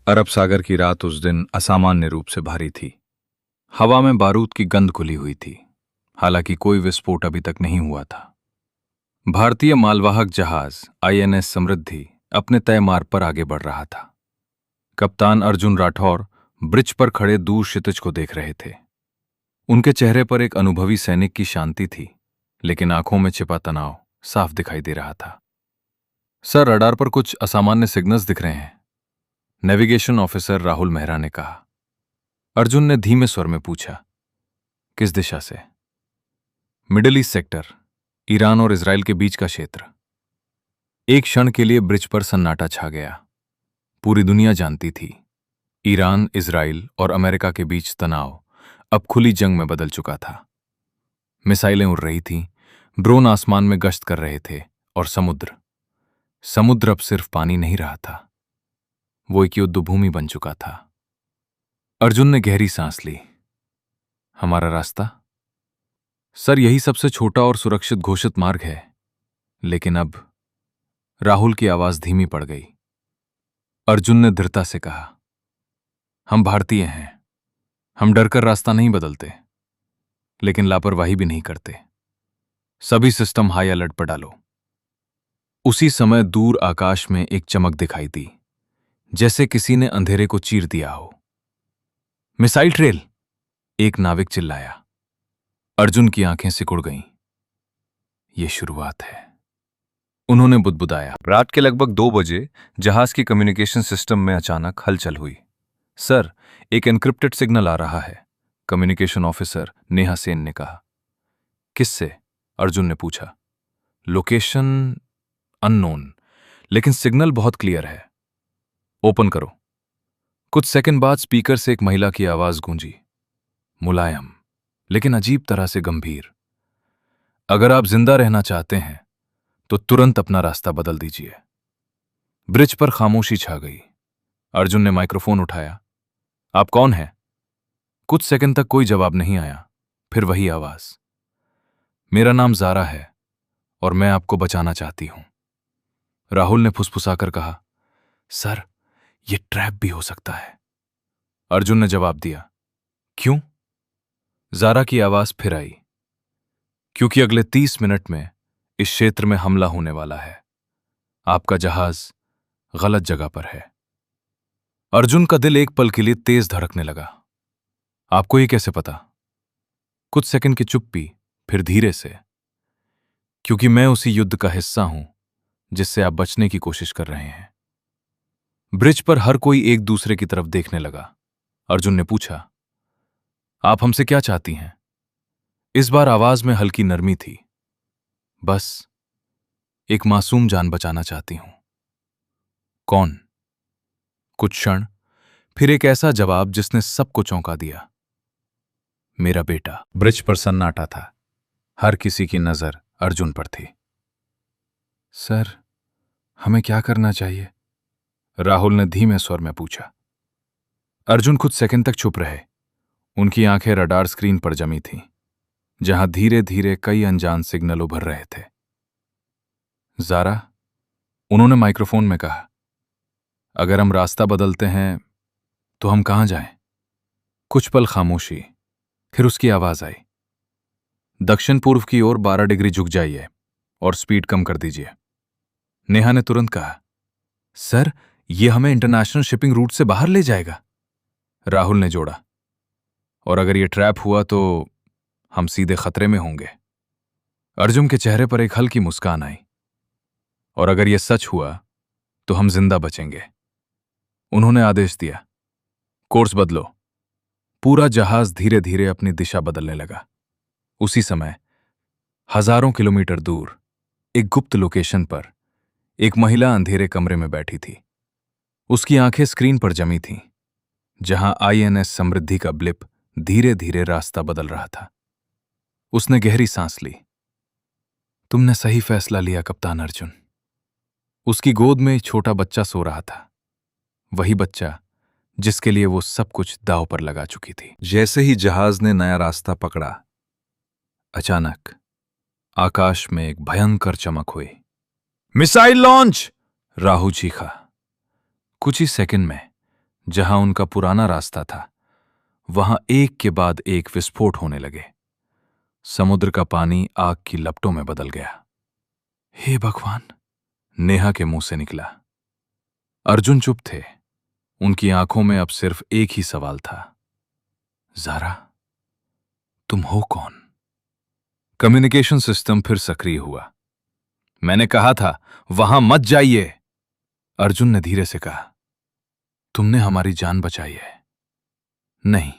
अरब सागर की रात उस दिन असामान्य रूप से भारी थी। हवा में बारूद की गंध खुली हुई थी, हालांकि कोई विस्फोट अभी तक नहीं हुआ था। भारतीय मालवाहक जहाज आईएनएस समृद्धि अपने तय मार्ग पर आगे बढ़ रहा था। कप्तान अर्जुन राठौर ब्रिज पर खड़े दूर क्षितिज को देख रहे थे। उनके चेहरे पर एक अनुभवी सैनिक की शांति थी, लेकिन आंखों में छिपा तनाव साफ दिखाई दे रहा था। सर, रडार पर कुछ असामान्य सिग्नल्स दिख रहे हैं, नेविगेशन ऑफिसर राहुल मेहरा ने कहा। अर्जुन ने धीमे स्वर में पूछा, किस दिशा से? मिडिल ईस्ट सेक्टर, ईरान और इजराइल के बीच का क्षेत्र। एक क्षण के लिए ब्रिज पर सन्नाटा छा गया। पूरी दुनिया जानती थी, ईरान, इजराइल और अमेरिका के बीच तनाव अब खुली जंग में बदल चुका था। मिसाइलें उड़ रही थीं, ड्रोन आसमान में गश्त कर रहे थे और समुद्र अब सिर्फ पानी नहीं रहा था, वो एक युद्ध भूमि बन चुका था। अर्जुन ने गहरी सांस ली। हमारा रास्ता? सर, यही सबसे छोटा और सुरक्षित घोषित मार्ग है, लेकिन अब। राहुल की आवाज धीमी पड़ गई। अर्जुन ने दृढ़ता से कहा, हम भारतीय हैं, हम डरकर रास्ता नहीं बदलते, लेकिन लापरवाही भी नहीं करते। सभी सिस्टम हाई अलर्ट पर डालो। उसी समय दूर आकाश में एक चमक दिखाई दी, जैसे किसी ने अंधेरे को चीर दिया हो। Missile trail! एक नाविक चिल्लाया। अर्जुन की आंखें सिकुड़ गईं। ये शुरुआत है, उन्होंने बुदबुदाया। रात के लगभग 2 बजे जहाज की कम्युनिकेशन सिस्टम में अचानक हलचल हुई। सर, एक एन्क्रिप्टेड सिग्नल आ रहा है, कम्युनिकेशन ऑफिसर नेहा सेन ने कहा। किससे? अर्जुन ने पूछा। लोकेशन अननोन, लेकिन सिग्नल बहुत क्लियर है। ओपन करो। कुछ सेकंड बाद स्पीकर से एक महिला की आवाज गूंजी, मुलायम लेकिन अजीब तरह से गंभीर। अगर आप जिंदा रहना चाहते हैं तो तुरंत अपना रास्ता बदल दीजिए। ब्रिज पर खामोशी छा गई। अर्जुन ने माइक्रोफोन उठाया। आप कौन हैं? कुछ सेकंड तक कोई जवाब नहीं आया। फिर वही आवाज, मेरा नाम जारा है और मैं आपको बचाना चाहती हूं। राहुल ने फुसफुसाकर कहा, सर, यह ट्रैप भी हो सकता है। अर्जुन ने जवाब दिया, क्यों? जारा की आवाज फिर आई, क्योंकि अगले 30 मिनट में इस क्षेत्र में हमला होने वाला है। आपका जहाज गलत जगह पर है। अर्जुन का दिल एक पल के लिए तेज धड़कने लगा। आपको ये कैसे पता? कुछ सेकंड की चुप्पी, फिर धीरे से, क्योंकि मैं उसी युद्ध का हिस्सा हूं जिससे आप बचने की कोशिश कर रहे हैं। ब्रिज पर हर कोई एक दूसरे की तरफ देखने लगा। अर्जुन ने पूछा, आप हमसे क्या चाहती हैं? इस बार आवाज में हल्की नरमी थी। बस एक मासूम जान बचाना चाहती हूं। कौन? कुछ क्षण, फिर एक ऐसा जवाब जिसने सबको चौंका दिया, मेरा बेटा। ब्रिज पर सन्नाटा था। हर किसी की नजर अर्जुन पर थी। सर, हमें क्या करना चाहिए? राहुल ने धीमे स्वर में पूछा। अर्जुन कुछ सेकंड तक चुप रहे। उनकी आंखें रडार स्क्रीन पर जमी थीं, जहां धीरे धीरे कई अनजान सिग्नल उभर रहे थे। जारा, उन्होंने माइक्रोफोन में कहा, अगर हम रास्ता बदलते हैं तो हम कहां जाएं? कुछ पल खामोशी, फिर उसकी आवाज आई, दक्षिण पूर्व की ओर 12 डिग्री झुक जाइए और स्पीड कम कर दीजिए। नेहा ने तुरंत कहा, सर, यह हमें इंटरनेशनल शिपिंग रूट से बाहर ले जाएगा। राहुल ने जोड़ा, और अगर यह ट्रैप हुआ तो हम सीधे खतरे में होंगे। अर्जुन के चेहरे पर एक हल्की मुस्कान आई, और अगर यह सच हुआ तो हम जिंदा बचेंगे। उन्होंने आदेश दिया, कोर्स बदलो। पूरा जहाज धीरे धीरे अपनी दिशा बदलने लगा। उसी समय हजारों किलोमीटर दूर एक गुप्त लोकेशन पर एक महिला अंधेरे कमरे में बैठी थी। उसकी आंखें स्क्रीन पर जमी थीं, जहां आईएनएस समृद्धि का ब्लिप धीरे धीरे रास्ता बदल रहा था। उसने गहरी सांस ली। तुमने सही फैसला लिया, कप्तान अर्जुन। उसकी गोद में एक छोटा बच्चा सो रहा था, वही बच्चा जिसके लिए वो सब कुछ दांव पर लगा चुकी थी। जैसे ही जहाज ने नया रास्ता पकड़ा, अचानक आकाश में एक भयंकर चमक हुई। Missile launch! राहु चीखा। कुछ ही सेकंड में जहां उनका पुराना रास्ता था, वहां एक के बाद एक विस्फोट होने लगे। समुद्र का पानी आग की लपटों में बदल गया। हे भगवान, नेहा के मुंह से निकला। अर्जुन चुप थे। उनकी आंखों में अब सिर्फ एक ही सवाल था, ज़ारा, तुम हो कौन? कम्युनिकेशन सिस्टम फिर सक्रिय हुआ। मैंने कहा था वहां मत जाइए, अर्जुन ने धीरे से कहा। तुमने हमारी जान बचाई है। नहीं,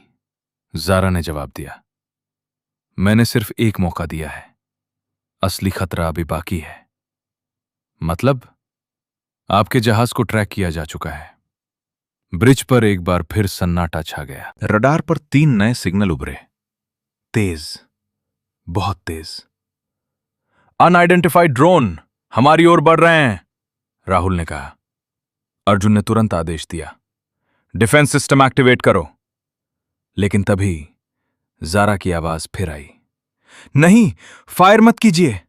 ज़ारा ने जवाब दिया। मैंने सिर्फ एक मौका दिया है। असली खतरा अभी बाकी है। मतलब? आपके जहाज को ट्रैक किया जा चुका है। ब्रिज पर एक बार फिर सन्नाटा छा गया। रडार पर 3 नए सिग्नल उभरे। तेज, बहुत तेज। अनआइडेंटिफाइड ड्रोन हमारी ओर बढ़ रहे हैं, राहुल ने कहा। अर्जुन ने तुरंत आदेश दिया, डिफेंस सिस्टम एक्टिवेट करो। लेकिन तभी ज़ारा की आवाज फिर आई, नहीं, फायर मत कीजिए।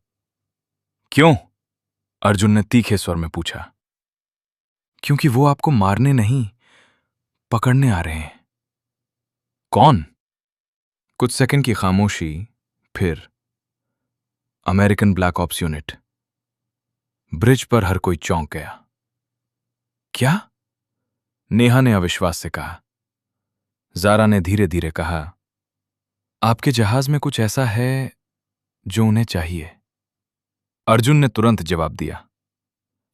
क्यों? अर्जुन ने तीखे स्वर में पूछा। क्योंकि वो आपको मारने नहीं, पकड़ने आ रहे हैं। कौन? कुछ सेकंड की खामोशी, फिर American black ops unit. Bridge पर हर कोई चौंक गया। क्या? नेहा ने अविश्वास से कहा। ज़ारा ने धीरे धीरे कहा, आपके जहाज में कुछ ऐसा है जो उन्हें चाहिए। अर्जुन ने तुरंत जवाब दिया,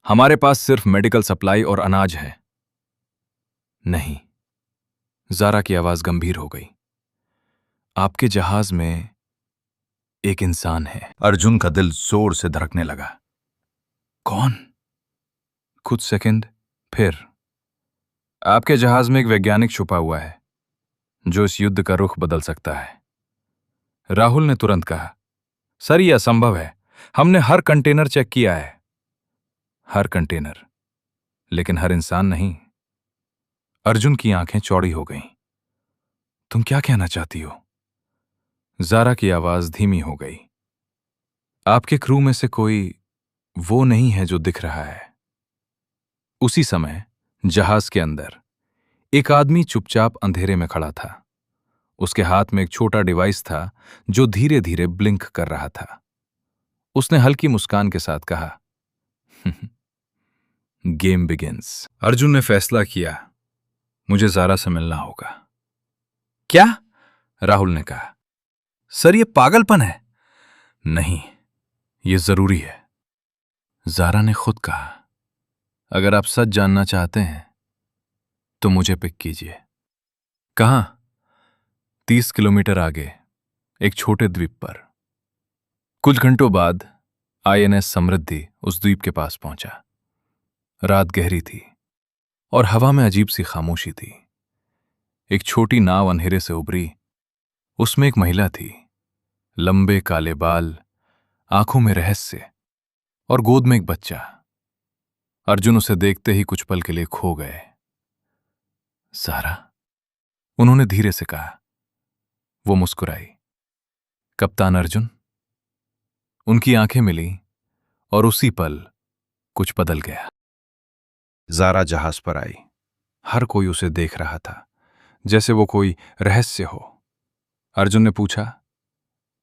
हमारे पास सिर्फ मेडिकल सप्लाई और अनाज है। नहीं, ज़ारा की आवाज गंभीर हो गई। आपके जहाज में एक इंसान है। अर्जुन का दिल जोर से धड़कने लगा। कौन? कुछ सेकंड, फिर आपके जहाज में एक वैज्ञानिक छुपा हुआ है जो इस युद्ध का रुख बदल सकता है। राहुल ने तुरंत कहा, सर, यह असंभव है। हमने हर कंटेनर चेक किया है। हर कंटेनर, लेकिन हर इंसान नहीं। अर्जुन की आंखें चौड़ी हो गईं। तुम क्या कहना चाहती हो? ज़ारा की आवाज धीमी हो गई। आपके क्रू में से कोई वो नहीं है जो दिख रहा है। उसी समय जहाज के अंदर एक आदमी चुपचाप अंधेरे में खड़ा था। उसके हाथ में एक छोटा डिवाइस था जो धीरे धीरे ब्लिंक कर रहा था। उसने हल्की मुस्कान के साथ कहा, गेम बिगिंस। अर्जुन ने फैसला किया, मुझे ज़ारा से मिलना होगा। क्या? राहुल ने कहा। सर, ये पागलपन है। नहीं, ये जरूरी है। ज़ारा ने खुद कहा, अगर आप सच जानना चाहते हैं तो मुझे पिक कीजिए। कहां? 30 किलोमीटर आगे, एक छोटे द्वीप पर। कुछ घंटों बाद आईएनएस समृद्धि उस द्वीप के पास पहुंचा। रात गहरी थी और हवा में अजीब सी खामोशी थी। एक छोटी नाव अंधेरे से उभरी। उसमें एक महिला थी, लंबे काले बाल, आंखों में रहस्य और गोद में एक बच्चा। अर्जुन उसे देखते ही कुछ पल के लिए खो गए। ज़ारा, उन्होंने धीरे से कहा। वो मुस्कुराई। कप्तान अर्जुन। उनकी आंखें मिली और उसी पल कुछ बदल गया। ज़ारा जहाज पर आई। हर कोई उसे देख रहा था, जैसे वो कोई रहस्य हो। अर्जुन ने पूछा,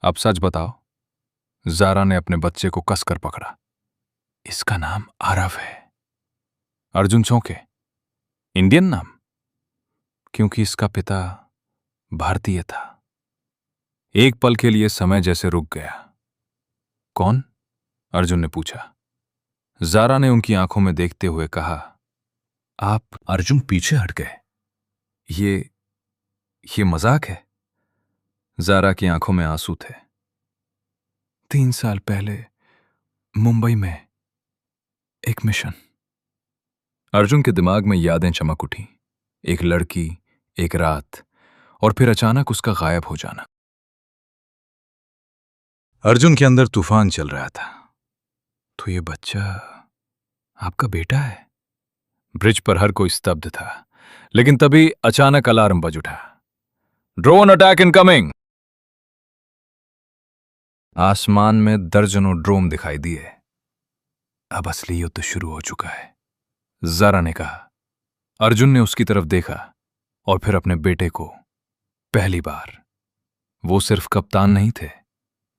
अब सच बताओ। ज़ारा ने अपने बच्चे को कसकर पकड़ा। इसका नाम आरव है। अर्जुन चौंके। इंडियन नाम? क्योंकि इसका पिता भारतीय था। एक पल के लिए समय जैसे रुक गया। कौन? अर्जुन ने पूछा। ज़ारा ने उनकी आंखों में देखते हुए कहा, आप। अर्जुन पीछे हट गए। ये मजाक है? ज़ारा की आंखों में आंसू थे। 3 साल पहले मुंबई में एक मिशन। अर्जुन के दिमाग में यादें चमक उठी। एक लड़की, एक रात, और फिर अचानक उसका गायब हो जाना। अर्जुन के अंदर तूफान चल रहा था। तो ये बच्चा आपका बेटा है? ब्रिज पर हर कोई स्तब्ध था, लेकिन तभी अचानक अलार्म बज उठा। Drone attack incoming. आसमान में दर्जनों ड्रोन दिखाई दिए। अब असली युद्ध शुरू हो चुका है, ज़ारा ने कहा। अर्जुन ने उसकी तरफ देखा और फिर अपने बेटे को। पहली बार। वो सिर्फ कप्तान नहीं थे,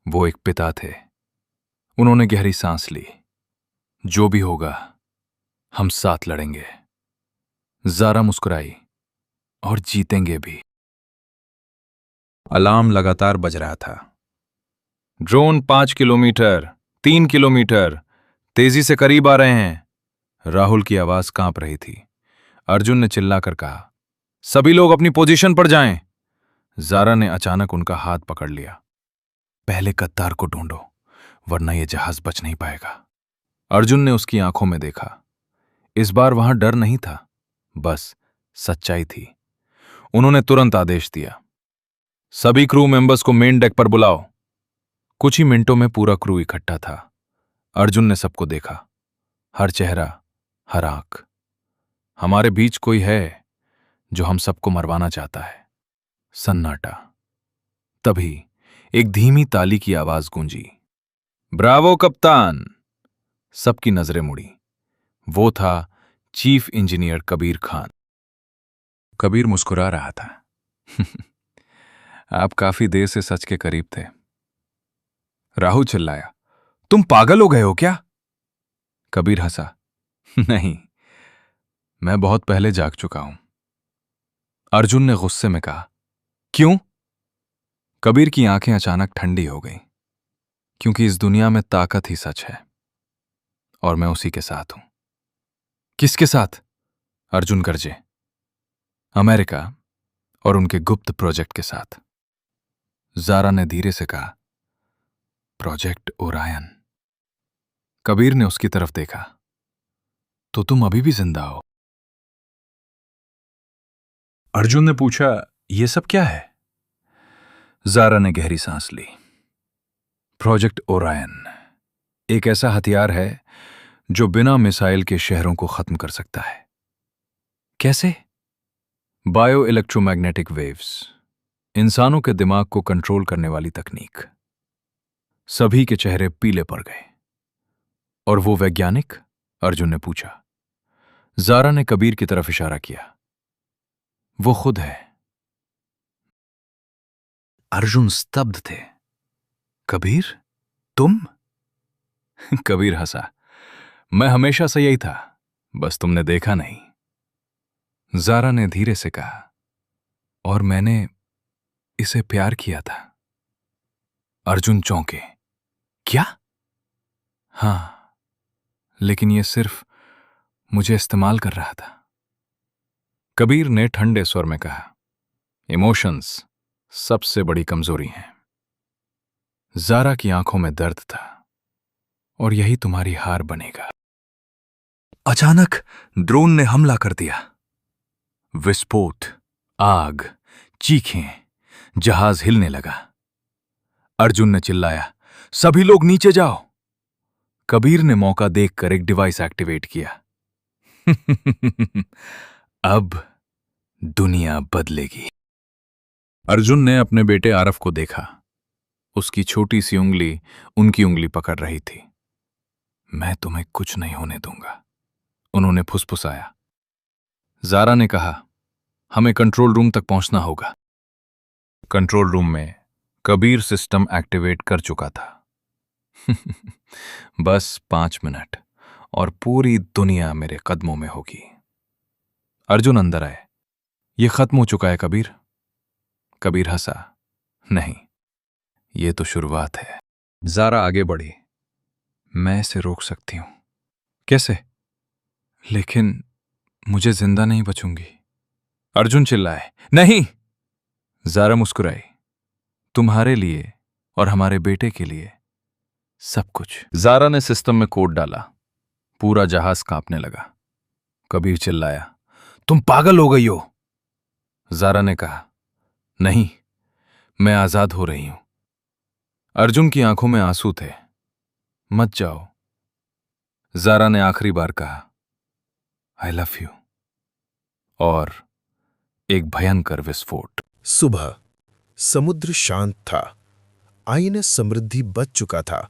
वो एक पिता थे। उन्होंने गहरी सांस ली। जो भी होगा, हम साथ लड़ेंगे। ज़ारा मुस्कुराई। और जीतेंगे भी। अलार्म लगातार बज रहा था। ड्रोन 5 किलोमीटर, 3 किलोमीटर, तेजी से करीब आ रहे हैं। राहुल की आवाज कांप रही थी। अर्जुन ने चिल्लाकर कहा, सभी लोग अपनी पोजीशन पर जाएं। ज़ारा ने अचानक उनका हाथ पकड़ लिया। पहले कत्तार को ढूंढो, वरना यह जहाज बच नहीं पाएगा। अर्जुन ने उसकी आंखों में देखा। इस बार वहां डर नहीं था, बस सच्चाई थी। उन्होंने तुरंत आदेश दिया, सभी क्रू मेंबर्स को मेन डेक पर बुलाओ। कुछ ही मिनटों में पूरा क्रू इकट्ठा था। अर्जुन ने सबको देखा, हर चेहरा, हर आंख। हमारे बीच कोई है जो हम सबको मरवाना चाहता है। सन्नाटा। तभी एक धीमी ताली की आवाज गूंजी। ब्रावो कप्तान। सबकी नजरें मुड़ी। वो था चीफ इंजीनियर कबीर खान। कबीर मुस्कुरा रहा था। आप काफी देर से सच के करीब थे। राहुल चिल्लाया, तुम पागल हो गए हो क्या? कबीर हंसा, नहीं, मैं बहुत पहले जाग चुका हूं। अर्जुन ने गुस्से में कहा, क्यों? कबीर की आंखें अचानक ठंडी हो गईं, क्योंकि इस दुनिया में ताकत ही सच है, और मैं उसी के साथ हूं। किसके साथ? अर्जुन गरजे। अमेरिका और उनके गुप्त प्रोजेक्ट के साथ। ज़ारा ने धीरे से कहा, प्रोजेक्ट ओरायन। कबीर ने उसकी तरफ देखा, तो तुम अभी भी जिंदा हो? अर्जुन ने पूछा, यह सब क्या है? ज़ारा ने गहरी सांस ली। प्रोजेक्ट ओरायन एक ऐसा हथियार है जो बिना मिसाइल के शहरों को खत्म कर सकता है। कैसे? बायो इलेक्ट्रोमैग्नेटिक वेव्स, इंसानों के दिमाग को कंट्रोल करने वाली तकनीक। सभी के चेहरे पीले पड़ गए। और वो वैज्ञानिक? अर्जुन ने पूछा। ज़ारा ने कबीर की तरफ इशारा किया। वो खुद है। अर्जुन स्तब्ध थे। कबीर, तुम? कबीर हंसा, मैं हमेशा से यही था, बस तुमने देखा नहीं। ज़ारा ने धीरे से कहा, और मैंने इसे प्यार किया था। अर्जुन चौंके, क्या? हां, लेकिन यह सिर्फ मुझे इस्तेमाल कर रहा था। कबीर ने ठंडे स्वर में कहा, इमोशंस सबसे बड़ी कमजोरी है। ज़ारा की आंखों में दर्द था, और यही तुम्हारी हार बनेगा। अचानक ड्रोन ने हमला कर दिया। विस्फोट, आग, चीखें, जहाज हिलने लगा। अर्जुन ने चिल्लाया, सभी लोग नीचे जाओ। कबीर ने मौका देखकर एक डिवाइस एक्टिवेट किया। अब दुनिया बदलेगी। अर्जुन ने अपने बेटे आरफ को देखा। उसकी छोटी सी उंगली उनकी उंगली पकड़ रही थी। मैं तुम्हें कुछ नहीं होने दूंगा, उन्होंने फुसफुसाया। ज़ारा ने कहा, हमें कंट्रोल रूम तक पहुंचना होगा। कंट्रोल रूम में कबीर सिस्टम एक्टिवेट कर चुका था। बस 5 मिनट और पूरी दुनिया मेरे कदमों में होगी। अर्जुन अंदर आए। ये खत्म हो चुका है कबीर। कबीर हंसा, नहीं, ये तो शुरुआत है। ज़ारा आगे बढ़ी। मैं इसे रोक सकती हूं। कैसे? लेकिन मुझे जिंदा नहीं बचूंगी। अर्जुन चिल्लाए, नहीं। ज़ारा मुस्कुराई, तुम्हारे लिए और हमारे बेटे के लिए सब कुछ। ज़ारा ने सिस्टम में कोड डाला। पूरा जहाज कांपने लगा। कबीर चिल्लाया, तुम पागल हो गई हो। ज़ारा ने कहा, नहीं, मैं आजाद हो रही हूं। अर्जुन की आंखों में आंसू थे। मत जाओ। ज़ारा ने आखिरी बार कहा, आई लव यू। और एक भयंकर विस्फोट। सुबह समुद्र शांत था। आईएनएस समृद्धि बच चुका था।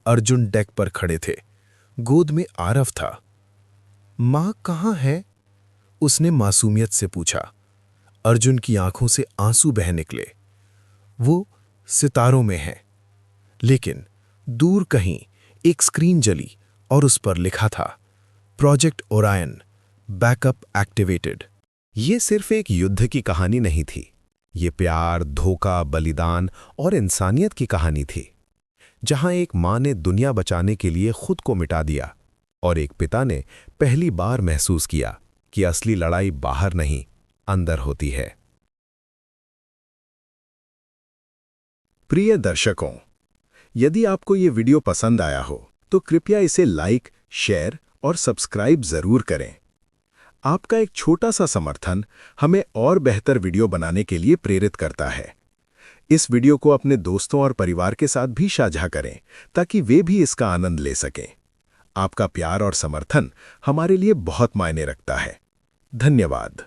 अर्जुन डेक पर खड़े थे। गोद में आरव था। मां कहाँ है? उसने मासूमियत से पूछा। अर्जुन की आंखों से आंसू बह निकले। वो सितारों में है। लेकिन दूर कहीं एक स्क्रीन जली और उस पर लिखा था, प्रोजेक्ट ओरायन, बैकअप एक्टिवेटेड। ये सिर्फ एक युद्ध की कहानी नहीं थी। ये प्यार, धोखा, बलिदान और इंसानियत की कहानी थी, जहां एक मां ने दुनिया बचाने के लिए खुद को मिटा दिया और एक पिता ने पहली बार महसूस किया कि असली लड़ाई बाहर नहीं, अंदर होती है। प्रिय दर्शकों, यदि आपको ये वीडियो पसंद आया हो तो कृपया इसे लाइक, शेयर और सब्सक्राइब जरूर करें। आपका एक छोटा सा समर्थन हमें और बेहतर वीडियो बनाने के लिए प्रेरित करता है। इस वीडियो को अपने दोस्तों और परिवार के साथ भी साझा करें ताकि वे भी इसका आनंद ले सकें। आपका प्यार और समर्थन हमारे लिए बहुत मायने रखता है। धन्यवाद।